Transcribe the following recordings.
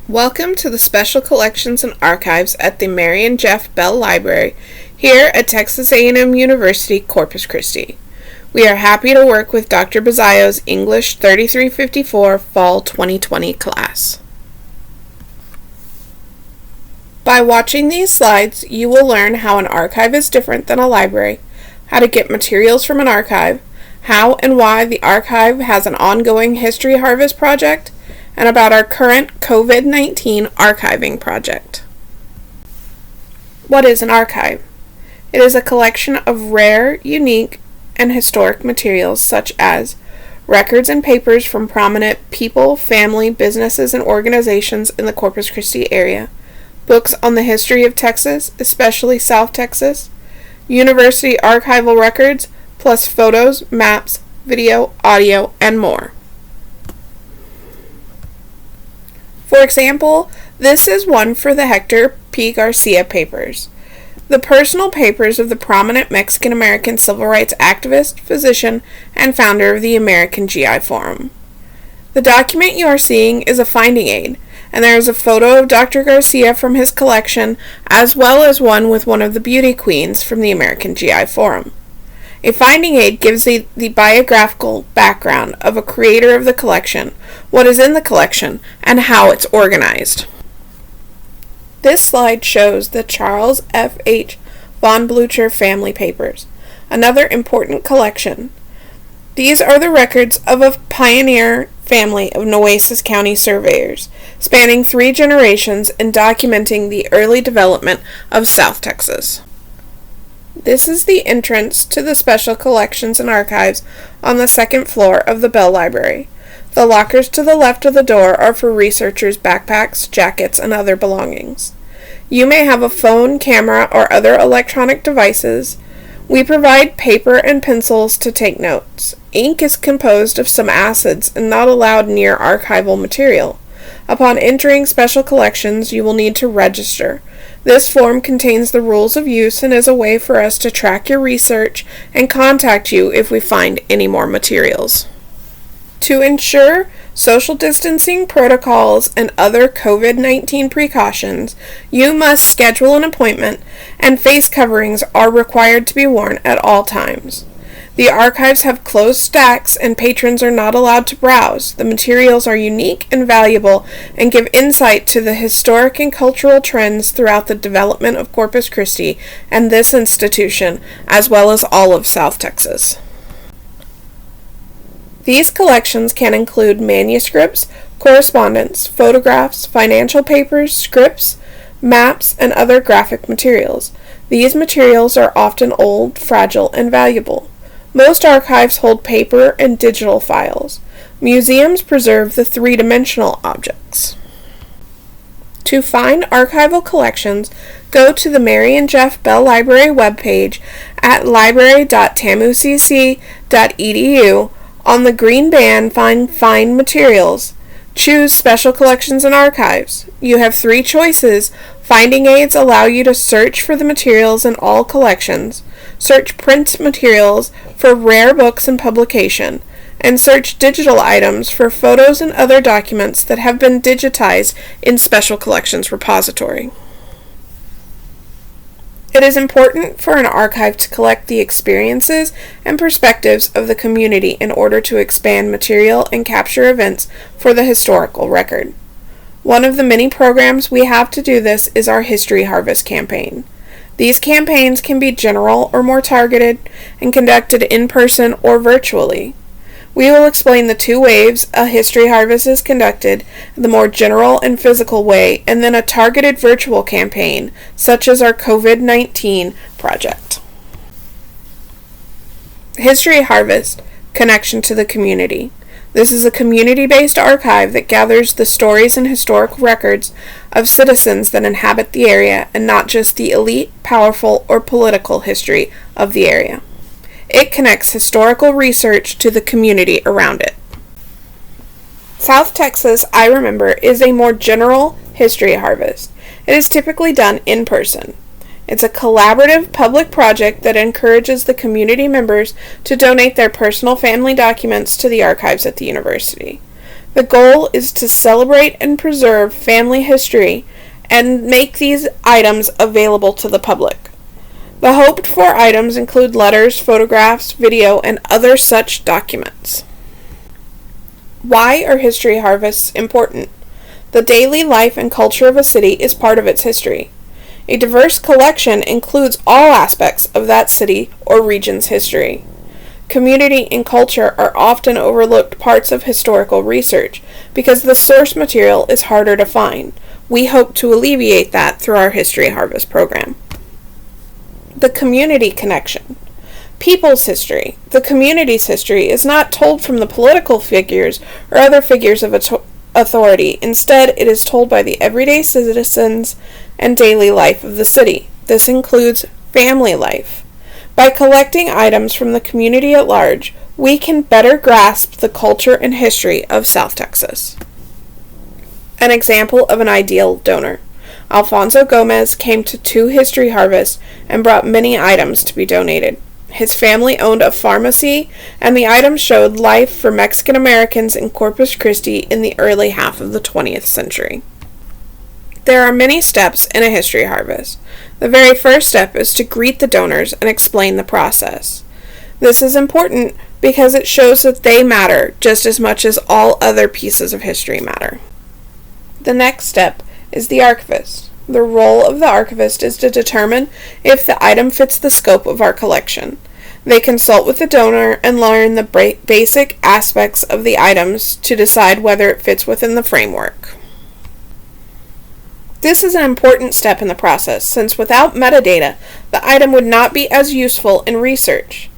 Welcome to the Special Collections and Archives at the Mary and Jeff Bell Library here at Texas A&M University, Corpus Christi. We are happy to work with Dr. Bezio's English 3354 Fall 2020 class. By watching these slides, you will learn how an archive is different than a library, how to get materials from an archive, how and why the archive has an ongoing History Harvest project, and about our current COVID-19 archiving project. What is an archive? It is a collection of rare, unique, and historic materials such as records and papers from prominent people, family, businesses, and organizations in the Corpus Christi area, books on the history of Texas, especially South Texas, university archival records, plus photos, maps, video, audio, and more. For example, this is one for the Hector P. Garcia papers, the personal papers of the prominent Mexican-American civil rights activist, physician, and founder of the American GI Forum. The document you are seeing is a finding aid, and there is a photo of Dr. Garcia from his collection, as well as one with one of the beauty queens from the American GI Forum. A finding aid gives the biographical background of a creator of the collection, what is in the collection, and how it's organized. This slide shows the Charles F. H. von Blücher family papers, another important collection. These are the records of a pioneer family of Nueces County surveyors, spanning 3 generations and documenting the early development of South Texas. This is the entrance to the Special Collections and Archives on the 2nd floor of the Bell Library. The lockers to the left of the door are for researchers' backpacks, jackets, and other belongings. You may have a phone, camera, or other electronic devices. We provide paper and pencils to take notes. Ink is composed of some acids and not allowed near archival material. Upon entering Special Collections, you will need to register. This form contains the rules of use and is a way for us to track your research and contact you if we find any more materials. To ensure social distancing protocols and other COVID-19 precautions, you must schedule an appointment, and face coverings are required to be worn at all times. The archives have closed stacks and patrons are not allowed to browse. The materials are unique and valuable and give insight to the historic and cultural trends throughout the development of Corpus Christi and this institution, as well as all of South Texas. These collections can include manuscripts, correspondence, photographs, financial papers, scripts, maps, and other graphic materials. These materials are often old, fragile, and valuable. Most archives hold paper and digital files. Museums preserve the 3-dimensional objects. To find archival collections, go to the Mary and Jeff Bell Library webpage at library.tamucc.edu. On the green band, Find Materials. Choose Special Collections and Archives. You have 3 choices. Finding aids allow you to search for the materials in all collections. Search print materials for rare books and publication, and search digital items for photos and other documents that have been digitized in Special Collections repository. It is important for an archive to collect the experiences and perspectives of the community in order to expand material and capture events for the historical record. One of the many programs we have to do this is our History Harvest campaign. These campaigns can be general or more targeted and conducted in person or virtually. We will explain the 2 waves a History Harvest is conducted, the more general and physical way, and then a targeted virtual campaign, such as our COVID-19 project. History Harvest, connection to the community. This is a community-based archive that gathers the stories and historical records of citizens that inhabit the area and not just the elite, powerful, or political history of the area. It connects historical research to the community around it. South Texas, I Remember, is a more general history harvest. It is typically done in person. It's a collaborative public project that encourages the community members to donate their personal family documents to the archives at the university. The goal is to celebrate and preserve family history and make these items available to the public. The hoped-for items include letters, photographs, video, and other such documents. Why are history harvests important? The daily life and culture of a city is part of its history. A diverse collection includes all aspects of that city or region's history. Community and culture are often overlooked parts of historical research because the source material is harder to find. We hope to alleviate that through our History Harvest program. The community connection. People's history. The community's history is not told from the political figures or other figures of authority. Instead, it is told by the everyday citizens and daily life of the city. This includes family life. By collecting items from the community at large, we can better grasp the culture and history of South Texas. An example of an ideal donor. Alfonso Gomez came to 2 history harvests and brought many items to be donated. His family owned a pharmacy, and the items showed life for Mexican Americans in Corpus Christi in the early half of the 20th century. There are many steps in a history harvest. The very first step is to greet the donors and explain the process. This is important because it shows that they matter just as much as all other pieces of history matter. The next step is the archivist. The role of the archivist is to determine if the item fits the scope of our collection. They consult with the donor and learn the basic aspects of the items to decide whether it fits within the framework. This is an important step in the process, since without metadata, the item would not be as useful in research.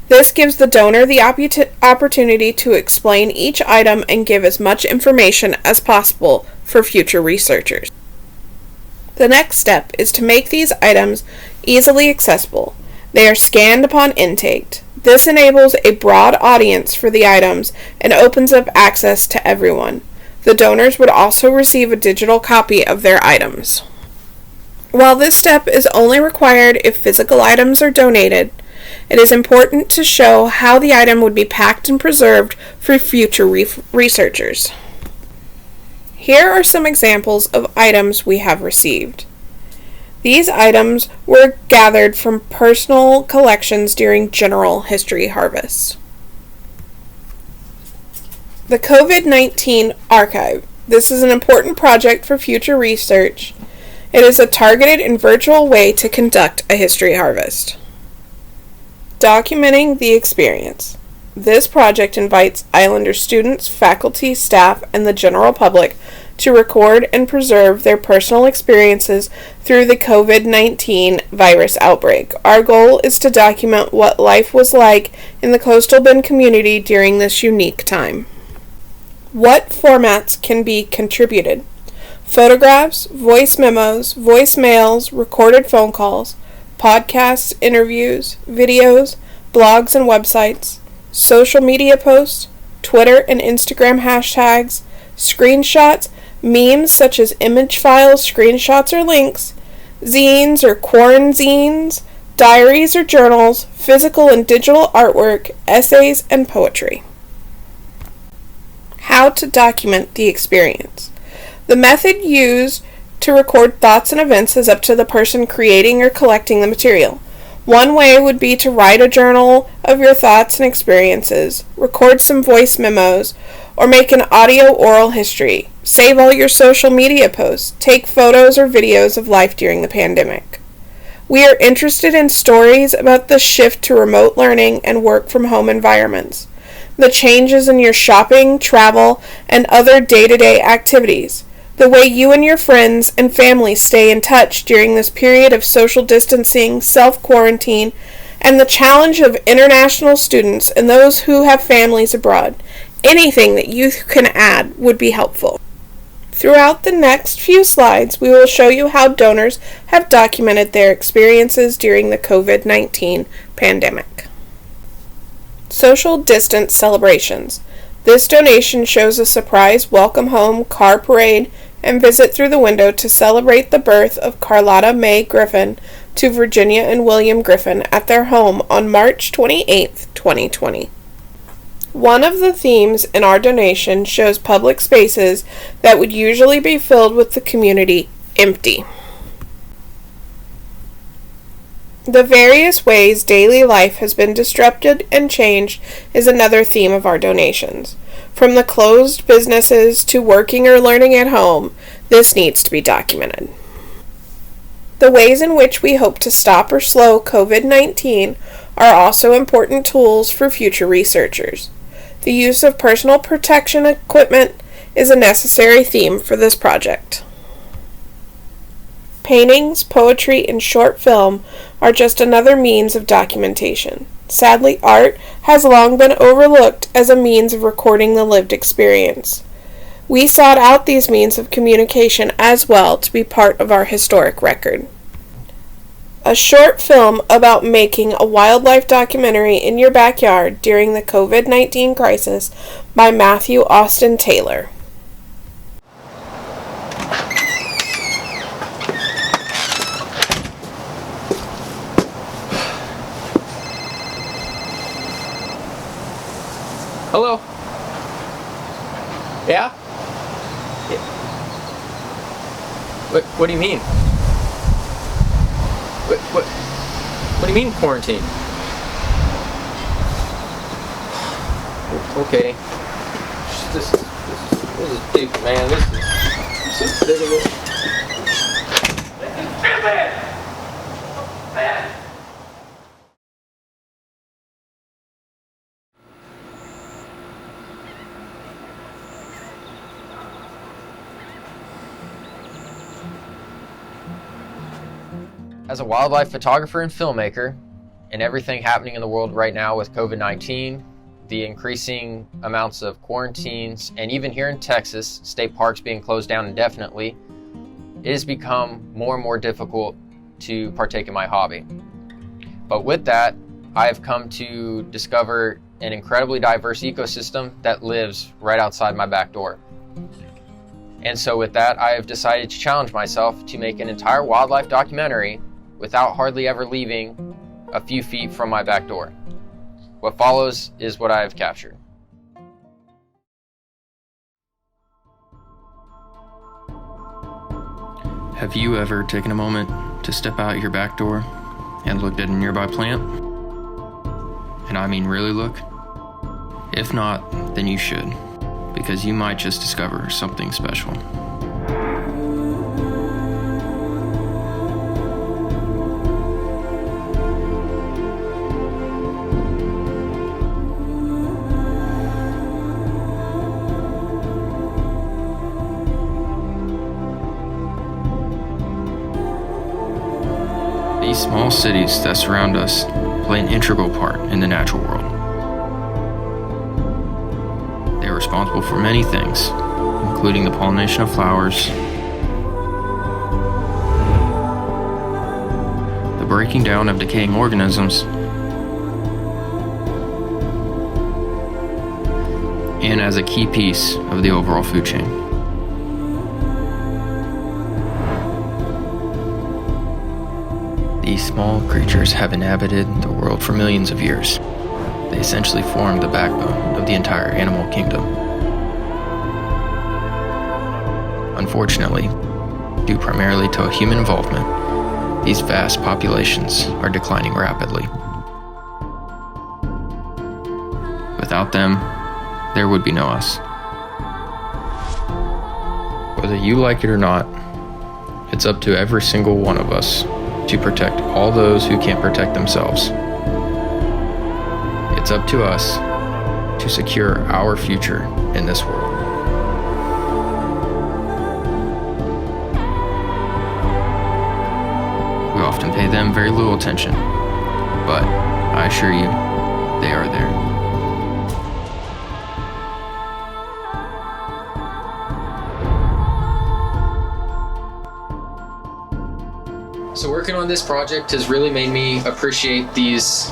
This gives the donor the opportunity to explain each item and give as much information as possible for future researchers. The next step is to make these items easily accessible. They are scanned upon intake. This enables a broad audience for the items and opens up access to everyone. The donors would also receive a digital copy of their items. While this step is only required if physical items are donated, it is important to show how the item would be packed and preserved for future researchers. Here are some examples of items we have received. These items were gathered from personal collections during general history harvests. The COVID-19 Archive. This is an important project for future research. It is a targeted and virtual way to conduct a history harvest. Documenting the experience. This project invites Islander students, faculty, staff, and the general public to record and preserve their personal experiences through the COVID-19 virus outbreak. Our goal is to document what life was like in the Coastal Bend community during this unique time. What formats can be contributed? Photographs, voice memos, voicemails, recorded phone calls, podcasts, interviews, videos, blogs and websites, social media posts, Twitter and Instagram hashtags, screenshots, memes such as image files, screenshots or links, zines or quaranzines, diaries or journals, physical and digital artwork, essays, and poetry. How to document the experience. The method used to record thoughts and events is up to the person creating or collecting the material. One way would be to write a journal of your thoughts and experiences, record some voice memos, or make an audio oral history. Save all your social media posts. Take photos or videos of life during the pandemic. We are interested in stories about the shift to remote learning and work from home environments, the changes in your shopping, travel, and other day-to-day activities, the way you and your friends and family stay in touch during this period of social distancing, self-quarantine, and the challenge of international students and those who have families abroad. Anything that you can add would be helpful. Throughout the next few slides, we will show you how donors have documented their experiences during the COVID-19 pandemic. Social distance celebrations. This donation shows a surprise welcome home, car parade, and visit through the window to celebrate the birth of Carlotta May Griffin to Virginia and William Griffin at their home on March 28, 2020. One of the themes in our donation shows public spaces that would usually be filled with the community empty. The various ways daily life has been disrupted and changed is another theme of our donations. From the closed businesses to working or learning at home, this needs to be documented. The ways in which we hope to stop or slow COVID-19 are also important tools for future researchers. The use of personal protection equipment is a necessary theme for this project. Paintings, poetry, and short film are just another means of documentation. Sadly, art has long been overlooked as a means of recording the lived experience. We sought out these means of communication as well to be part of our historic record. A short film about making a wildlife documentary in your backyard during the COVID-19 crisis by Matthew Austin Taylor. Hello? Yeah? What do you mean? What do you mean quarantine? Okay. This is big, man. This is big of it. As a wildlife photographer and filmmaker, and everything happening in the world right now with COVID-19, the increasing amounts of quarantines, and even here in Texas, state parks being closed down indefinitely, it has become more and more difficult to partake in my hobby. But with that, I have come to discover an incredibly diverse ecosystem that lives right outside my back door. And so with that, I have decided to challenge myself to make an entire wildlife documentary without hardly ever leaving a few feet from my back door. What follows is what I have captured. Have you ever taken a moment to step out your back door and looked at a nearby plant? And I mean really look? If not, then you should, because you might just discover something special. These small cities that surround us play an integral part in the natural world. They are responsible for many things, including the pollination of flowers, the breaking down of decaying organisms, and as a key piece of the overall food chain. These small creatures have inhabited the world for millions of years. They essentially form the backbone of the entire animal kingdom. Unfortunately, due primarily to human involvement, these vast populations are declining rapidly. Without them, there would be no us. Whether you like it or not, it's up to every single one of us to protect all those who can't protect themselves. It's up to us to secure our future in this world. We often pay them very little attention, but I assure you, they are there. So working on this project has really made me appreciate these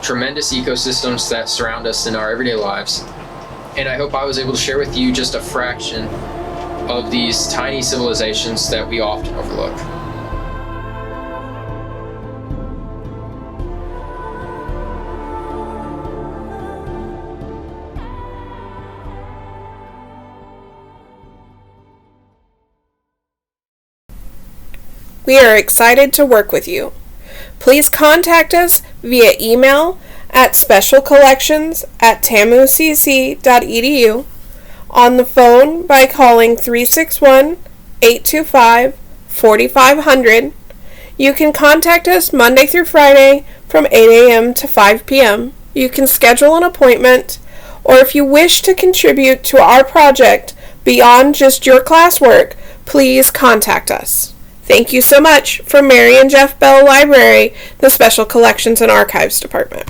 tremendous ecosystems that surround us in our everyday lives. And I hope I was able to share with you just a fraction of these tiny civilizations that we often overlook. We are excited to work with you. Please contact us via email at specialcollections@tamucc.edu, on the phone by calling 361-825-4500. You can contact us Monday through Friday from 8 a.m. to 5 p.m. You can schedule an appointment, or if you wish to contribute to our project beyond just your classwork, please contact us. Thank you so much. From Mary and Jeff Bell Library, the Special Collections and Archives Department.